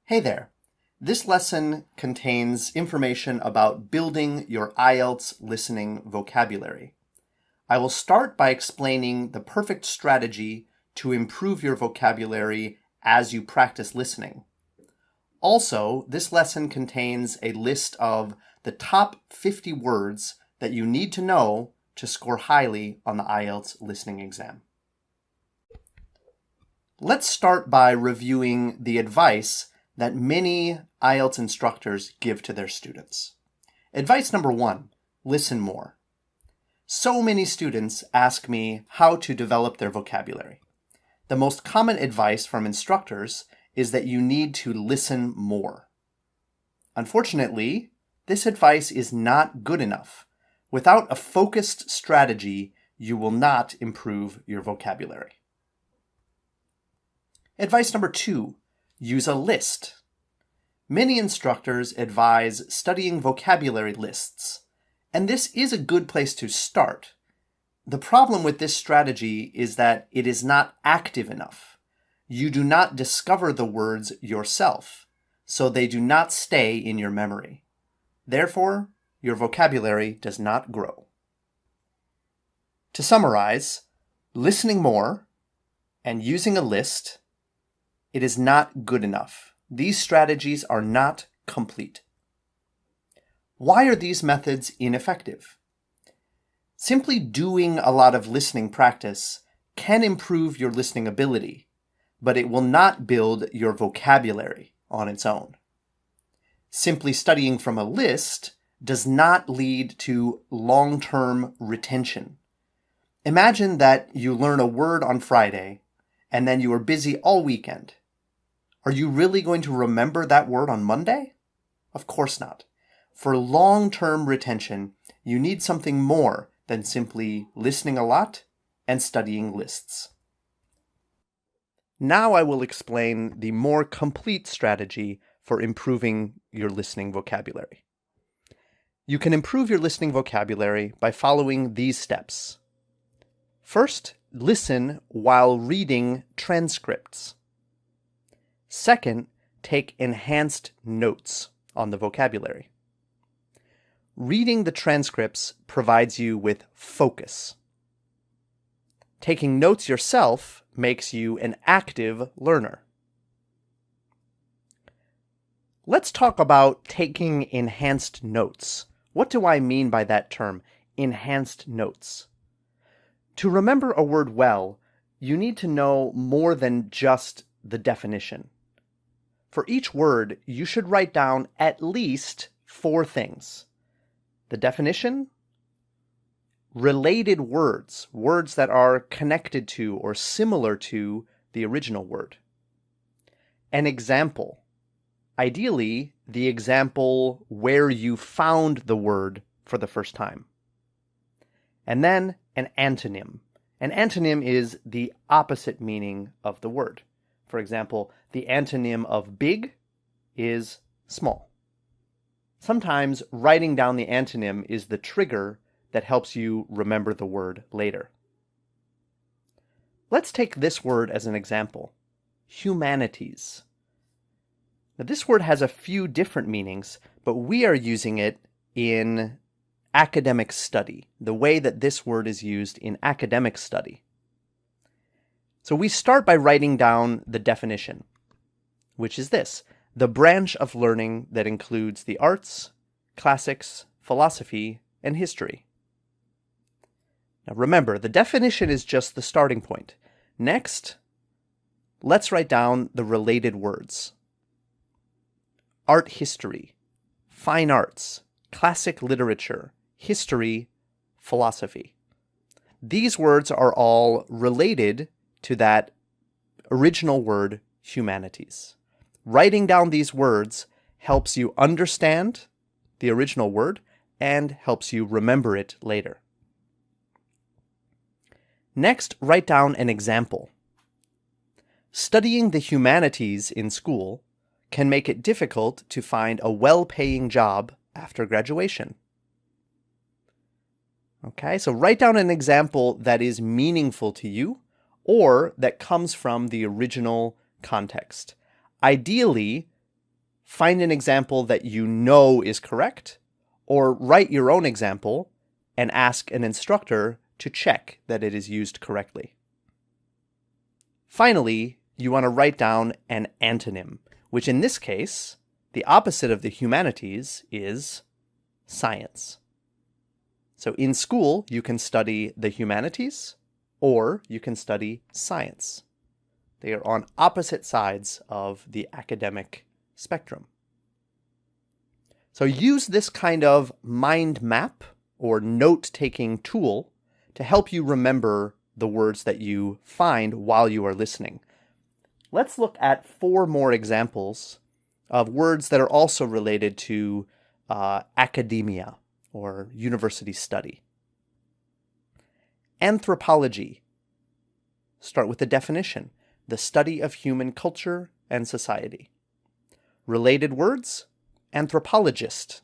Hey there. This lesson contains information about building your IELTS listening vocabulary. I will start by explaining the perfect strategy to improve your vocabulary as you practice listening. Also, this lesson contains a list of the top 50 words that you need to know to score highly on the IELTS listening exam. Let's start by reviewing the advice that many IELTS instructors give to their students. Advice number 1, listen more. So many students ask me how to develop their vocabulary. The most common advice from instructors is that you need to listen more. Unfortunately, this advice is not good enough. Without a focused strategy, you will not improve your vocabulary. Advice number 2, use a list. Many instructors advise studying vocabulary lists, and this is a good place to start. The problem with this strategy is that it is not active enough. You do not discover the words yourself, so they do not stay in your memory. Therefore, your vocabulary does not grow. To summarize, listening more and using a list, it is not good enough. These strategies are not complete. Why are these methods ineffective? Simply doing a lot of listening practice can improve your listening ability, but it will not build your vocabulary on its own. Simply studying from a list does not lead to long-term retention. Imagine that you learn a word on Friday and then you are busy all weekend. Are you really going to remember that word on Monday? Of course not. For long-term retention, you need something more than simply listening a lot and studying lists. Now I will explain the more complete strategy for improving your listening vocabulary. You can improve your listening vocabulary by following these steps. First, listen while reading transcripts. Second, take enhanced notes on the vocabulary. Reading the transcripts provides you with focus. Taking notes yourself makes you an active learner. Let's talk about taking enhanced notes. What do I mean by that term, enhanced notes? To remember a word well, you need to know more than just the definition. For each word, you should write down at least 4 things: the definition, related words, words that are connected to or similar to the original word, an example, ideally the example where you found the word for the first time, and then an antonym. An antonym is the opposite meaning of the word. For example, the antonym of big is small. Sometimes writing down the antonym is the trigger that helps you remember the word later. Let's take this word as an example, humanities. Now, this word has a few different meanings, but we are using it in academic study, the way that this word is used in academic study. So we start by writing down the definition, which is this: the branch of learning that includes the arts, classics, philosophy, and history. Now remember, the definition is just the starting point. Next, let's write down the related words: art history, fine arts, classic literature, history, philosophy. These words are all related to that original word, humanities. Writing down these words helps you understand the original word and helps you remember it later. Next, write down an example. Studying the humanities in school can make it difficult to find a well-paying job after graduation. Okay, so write down an example that is meaningful to you or that comes from the original context. Ideally, find an example that you know is correct, or write your own example and ask an instructor to check that it is used correctly. Finally, you want to write down an antonym, which in this case, the opposite of the humanities is science. So in school, you can study the humanities, or you can study science. They are on opposite sides of the academic spectrum. So use this kind of mind map or note-taking tool to help you remember the words that you find while you are listening. Let's look at 4 more examples of words that are also related to academia or university study. Anthropology. Start with the definition: the study of human culture and society. Related words: anthropologist.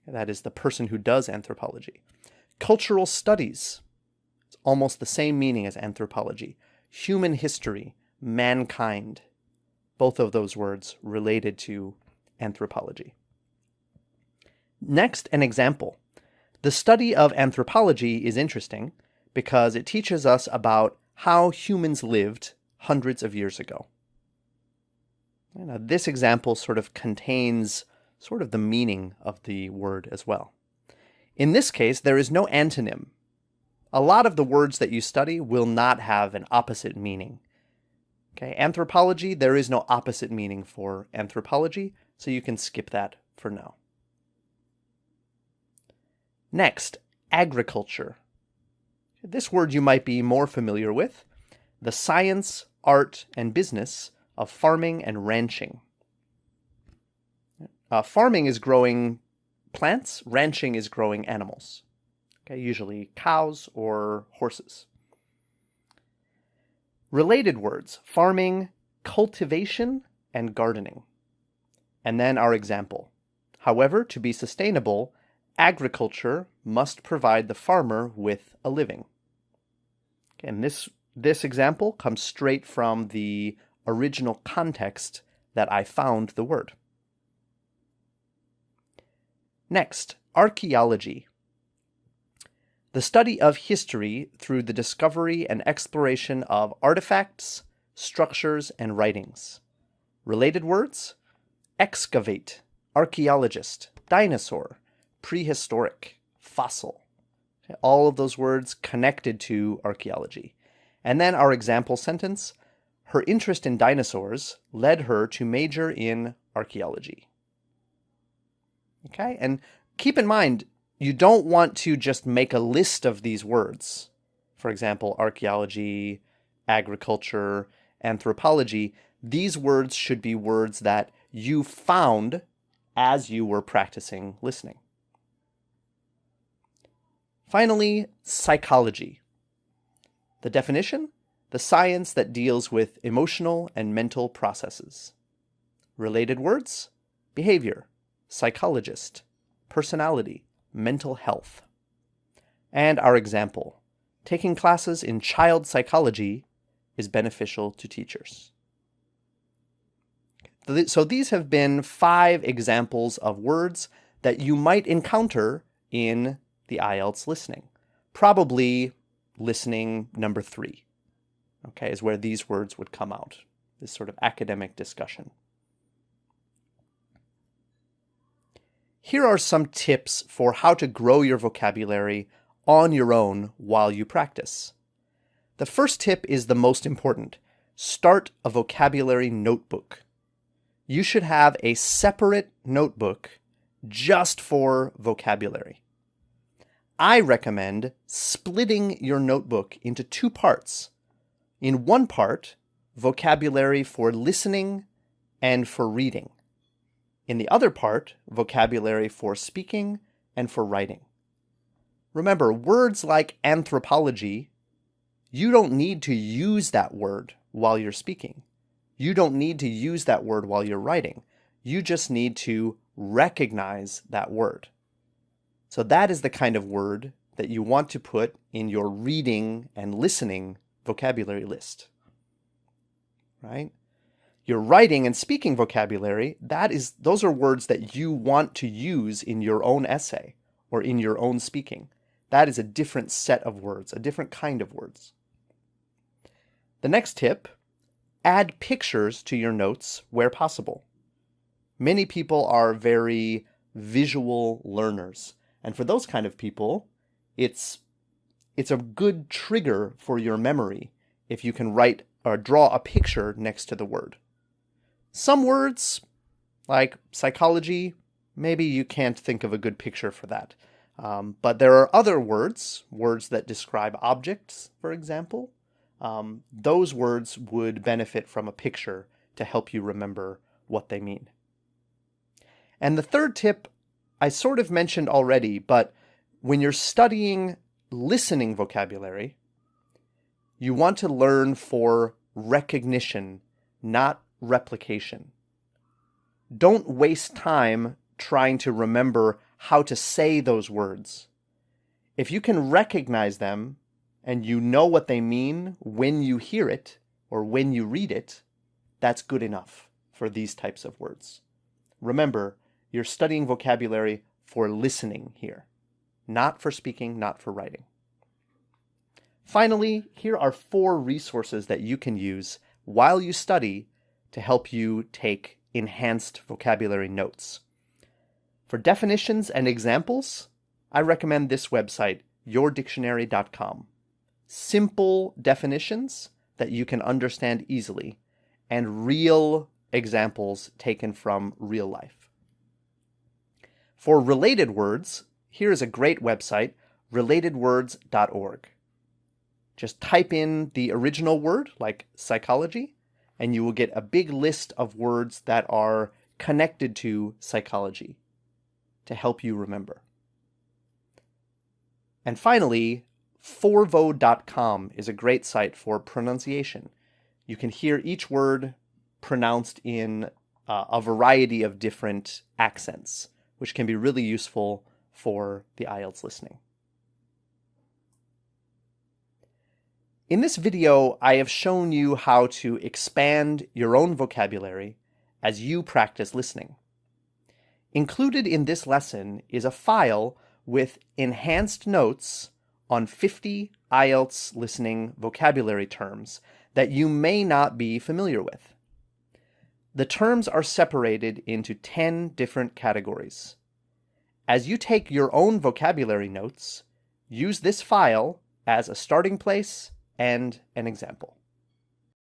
That is the person who does anthropology. Cultural studies. It's almost the same meaning as anthropology. Human history, mankind. Both of those words related to anthropology. Next, an example. The study of anthropology is interesting because it teaches us about how humans lived hundreds of years ago. Now, this example sort of contains sort of the meaning of the word as well. In this case, there is no antonym. A lot of the words that you study will not have an opposite meaning. Okay, anthropology, there is no opposite meaning for anthropology, so you can skip that for now. Next, agriculture. This word you might be more familiar with: the science, art, and business of farming and ranching. Farming is growing plants, ranching is growing animals. Okay, usually cows or horses. Related words: farming, cultivation, and gardening. And then our example. However, to be sustainable, agriculture must provide the farmer with a living. And this example comes straight from the original context that I found the word. Next, archaeology. The study of history through the discovery and exploration of artifacts, structures, and writings. Related words: excavate, archaeologist, dinosaur, prehistoric, fossil. All of those words connected to archaeology. And then our example sentence: her interest in dinosaurs led her to major in archaeology. Okay, and keep in mind, you don't want to just make a list of these words. For example, archaeology, agriculture, anthropology. These words should be words that you found as you were practicing listening. Finally, psychology. The definition: the science that deals with emotional and mental processes. Related words: behavior, psychologist, personality, mental health. And our example: taking classes in child psychology is beneficial to teachers. So these have been 5 examples of words that you might encounter in the IELTS listening. Probably listening number 3, okay, is where these words would come out, this sort of academic discussion. Here are some tips for how to grow your vocabulary on your own while you practice. The first tip is the most important. Start a vocabulary notebook. You should have a separate notebook just for vocabulary. I recommend splitting your notebook into 2 parts. In one part, vocabulary for listening and for reading. In the other part, vocabulary for speaking and for writing. Remember, words like anthropology, you don't need to use that word while you're speaking. You don't need to use that word while you're writing. You just need to recognize that word. So that is the kind of word that you want to put in your reading and listening vocabulary list. Right? Your writing and speaking vocabulary, those are words that you want to use in your own essay or in your own speaking. That is a different set of words, a different kind of words. The next tip, add pictures to your notes where possible. Many people are very visual learners, and for those kind of people, it's a good trigger for your memory if you can write or draw a picture next to the word. Some words, like psychology, maybe you can't think of a good picture for that. But there are other words that describe objects, for example. Those words would benefit from a picture to help you remember what they mean. And the third tip, I sort of mentioned already, but when you're studying listening vocabulary, you want to learn for recognition, not replication. Don't waste time trying to remember how to say those words. If you can recognize them and you know what they mean when you hear it or when you read it, that's good enough for these types of words. Remember, you're studying vocabulary for listening here, not for speaking, not for writing. Finally, here are 4 resources that you can use while you study to help you take enhanced vocabulary notes. For definitions and examples, I recommend this website, yourdictionary.com. Simple definitions that you can understand easily, and real examples taken from real life. For related words, here is a great website, relatedwords.org. Just type in the original word, like psychology, and you will get a big list of words that are connected to psychology to help you remember. And finally, forvo.com is a great site for pronunciation. You can hear each word pronounced in a variety of different accents, which can be really useful for the IELTS listening. In this video, I have shown you how to expand your own vocabulary as you practice listening. Included in this lesson is a file with enhanced notes on 50 IELTS listening vocabulary terms that you may not be familiar with. The terms are separated into 10 different categories. As you take your own vocabulary notes, use this file as a starting place and an example.